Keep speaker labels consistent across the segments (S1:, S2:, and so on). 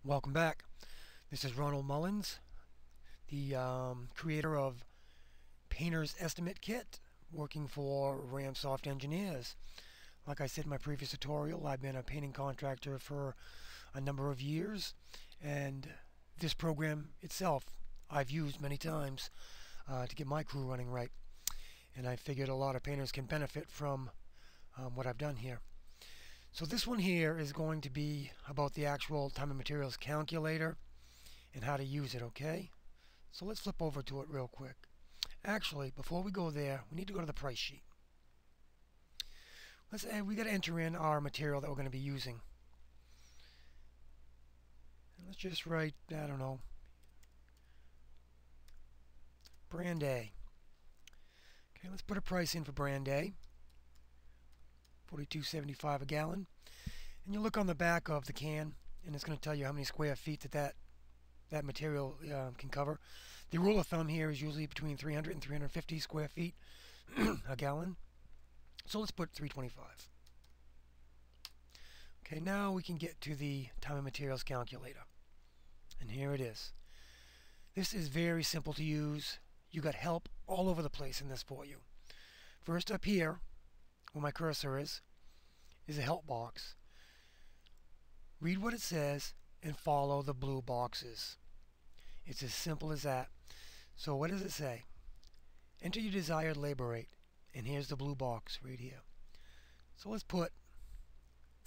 S1: Welcome back. This is Ronald Mullins, the creator of Painter's Estimate Kit, working for Ramsoft Engineers. Like I said in my previous tutorial, I've been a painting contractor for a number of years, and this program itself I've used many times to get my crew running right. And I figured a lot of painters can benefit from what I've done here. So this one here is going to be about the actual time and materials calculator and how to use it, okay? So let's flip over to it real quick. Actually, before we go there, we need to go to the price sheet. We got to enter in our material that we're going to be using. And let's just write, I don't know, brand A. Okay, let's put a price in for brand A. $42.75 a gallon, and you look on the back of the can and it's going to tell you how many square feet that material can cover. The rule of thumb here is usually between 300 and 350 square feet a gallon, so let's put 325. Okay, now we can get to the time and materials calculator, and here it is. This is very simple to use. You got help all over the place in this for you. First, up here where my cursor is a help box. Read what it says and follow the blue boxes. It's as simple as that. So what does it say? Enter your desired labor rate, and here's the blue box right here. So let's put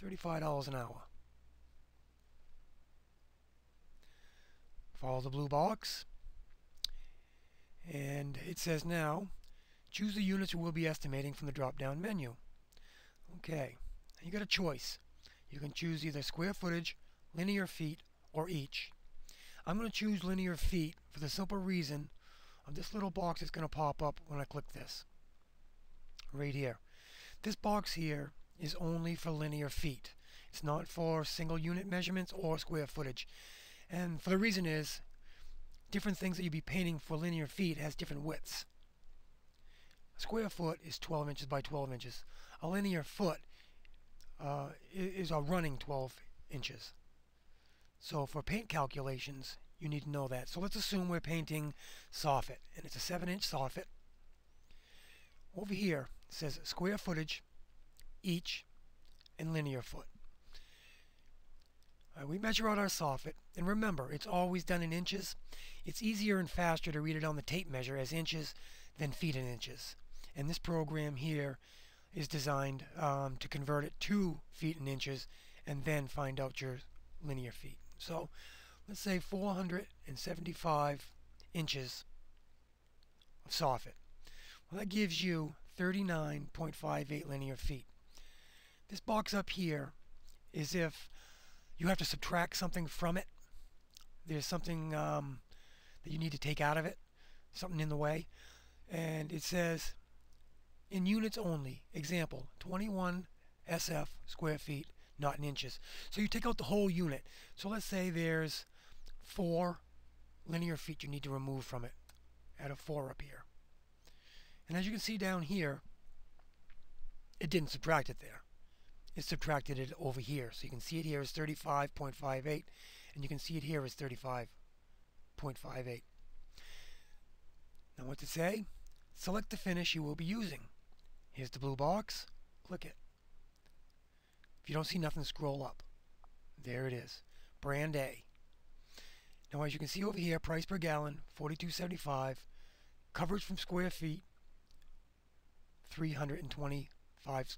S1: $35 an hour. Follow the blue box, and it says now choose the units you will be estimating from the drop-down menu. Okay, you got a choice. You can choose either square footage, linear feet, or each. I'm going to choose linear feet for the simple reason of this little box that's going to pop up when I click this. Right here. This box here is only for linear feet. It's not for single unit measurements or square footage. And for the reason is, different things that you'll be painting for linear feet has different widths. A square foot is 12 inches by 12 inches. A linear foot is a running 12 inches. So for paint calculations, you need to know that. So let's assume we're painting soffit, and it's a 7-inch soffit. Over here it says square footage, each, and linear foot. We measure out our soffit, and remember, it's always done in inches. It's easier and faster to read it on the tape measure as inches than feet and inches. And this program here is designed to convert it to feet and inches and then find out your linear feet. So let's say 475 inches of soffit. Well, that gives you 39.58 linear feet. This box up here is if you have to subtract something from it. There's something that you need to take out of it, something in the way, and it says in units only. Example, 21 SF square feet, not in inches. So you take out the whole unit. So let's say there's 4 linear feet you need to remove from it. Add a 4 up here. And as you can see down here, it didn't subtract it there. It subtracted it over here. So you can see it here is 35.58, and you can see it here is 35.58. Now what to say? Select the finish you will be using. Here's the blue box. Click it. If you don't see nothing, scroll up. There it is. Brand A. Now as you can see over here, price per gallon, $42.75. Coverage from square feet, 325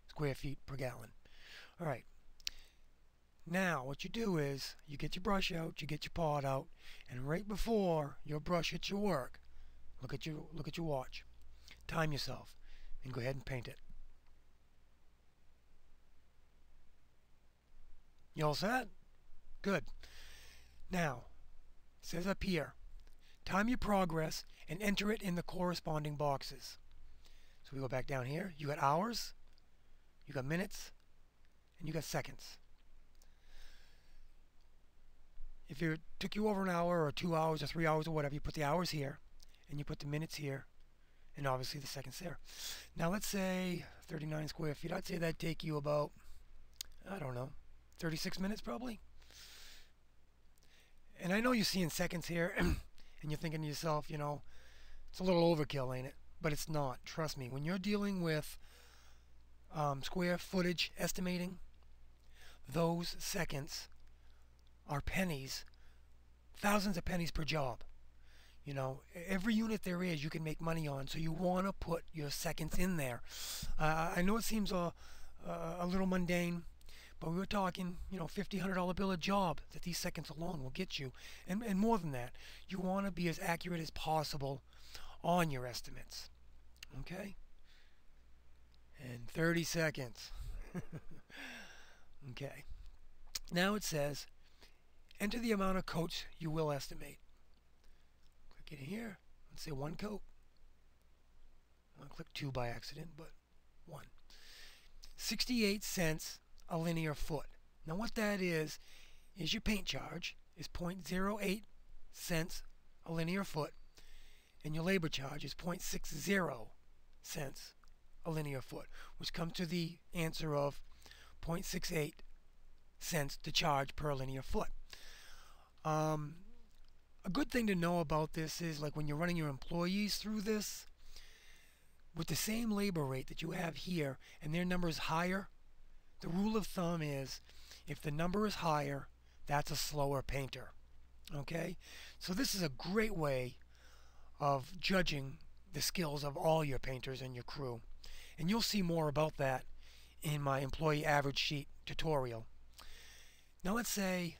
S1: square feet per gallon. Alright. Now what you do is you get your brush out, you get your pot out, and right before your brush hits your work, look at your watch. Time yourself and go ahead and paint it. You all set? Good. Now, it says up here, time your progress and enter it in the corresponding boxes. So we go back down here. You got hours, you got minutes, and you got seconds. If it took you over an hour or 2 hours or 3 hours or whatever, you put the hours here and you put the minutes here and obviously the seconds there. Now let's say 39 square feet. I'd say that'd take you about, I don't know, 36 minutes probably. And I know you're seeing seconds here, and you're thinking to yourself, you know, it's a little overkill, ain't it? But it's not. Trust me. When you're dealing with square footage estimating, those seconds are pennies, thousands of pennies per job. You know, every unit there is, you can make money on, so you want to put your seconds in there. I know it seems a little mundane, but we were talking, you know, $1,500 bill a job that these seconds alone will get you. And more than that, you want to be as accurate as possible on your estimates. Okay? And 30 seconds. Okay. Now it says, enter the amount of coats you will estimate. Click in here. Let's say 1 coat. I'll click 2 by accident, but 1. 68 cents a linear foot. Now what that is your paint charge is 0.08 cents a linear foot, and your labor charge is 0.60 cents a linear foot, which comes to the answer of 0.68 cents to charge per linear foot. A good thing to know about this is, like, when you're running your employees through this, with the same labor rate that you have here and their number is higher, the rule of thumb is if the number is higher, that's a slower painter. Okay? So this is a great way of judging the skills of all your painters and your crew. And you'll see more about that in my employee average sheet tutorial. Now let's say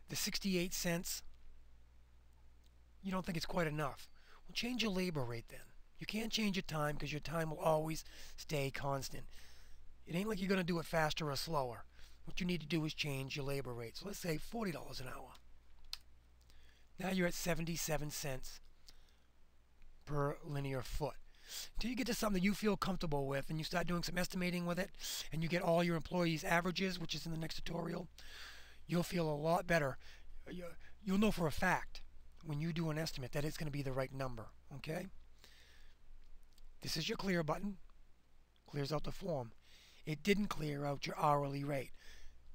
S1: the 68 cents, you don't think it's quite enough. Well, change your labor rate then. You can't change your time because your time will always stay constant. It ain't like you're going to do it faster or slower. What you need to do is change your labor rate. So let's say $40 an hour. Now you're at 77 cents per linear foot. Until you get to something that you feel comfortable with and you start doing some estimating with it and you get all your employees' averages, which is in the next tutorial, you'll feel a lot better. You'll know for a fact when you do an estimate that it's going to be the right number. Okay? This is your clear button. Clears out the form. It didn't clear out your hourly rate.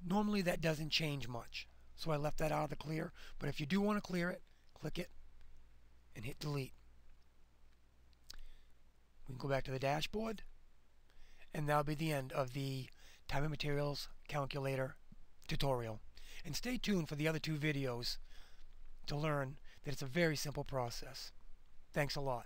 S1: Normally that doesn't change much, so I left that out of the clear. But if you do want to clear it, click it and hit delete. We can go back to the dashboard, and that'll be the end of the time and materials calculator tutorial. And stay tuned for the other 2 videos to learn that it's a very simple process. Thanks a lot.